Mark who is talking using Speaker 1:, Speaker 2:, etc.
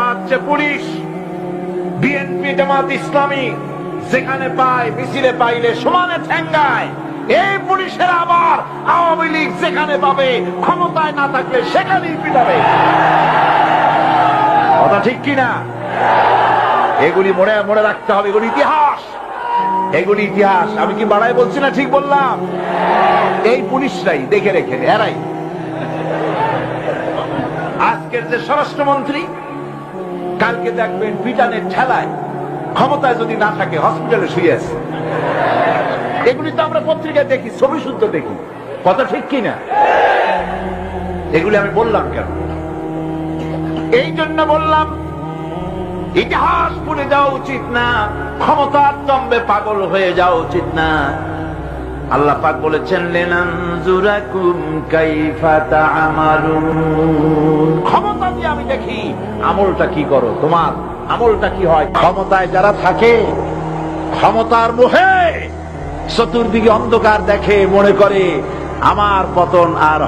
Speaker 1: আজ যে police BNP Jamaat Islami যেখানে পায় মিছিলে পাইলে সমানে ঠেঙ্গায়, এই পুলিশের আবার আওয়ামী লীগ যেখানে পাবে ক্ষমতায় না থাকলে সেখানেই পিটাবে। কথা ঠিক কিনা? এগুলি মনে মনে রাখতে হবে, এগুলি ইতিহাস, এগুলি ইতিহাস। আমি কি বাড়াই বলছি না? ঠিক বললাম? এই পুলিশরাই দেখে রেখে এরাই আজকের যে স্বরাষ্ট্রমন্ত্রী, কালকে দেখবেন পিটানের ঠেলায় ক্ষমতায় যদি না থাকে হসপিটালে শুয়ে আছে। এগুলি তো আমরা পত্রিকায় দেখি, ছবি শুদ্ধ দেখি। কথা ঠিক কিনা? এগুলি আমি বললাম কেন? এই জন্য বললাম, ইতিহাস ভুলে যাওয়া উচিত না, ক্ষমতার দম্ভে পাগল হয়ে যাওয়া উচিত না। আল্লাহ পাক বলেছেন, লিনানজুরাকুম কাইফা তা'মালুন, ক্ষমতা দিয়ে আমি দেখি আমলটা কি করো, তোমার আমলটা কি হয়। ক্ষমতায় যারা থাকে, ক্ষমতার মোহে চতুর্দিকে অন্ধকার দেখে, মনে করে আমার পতন আর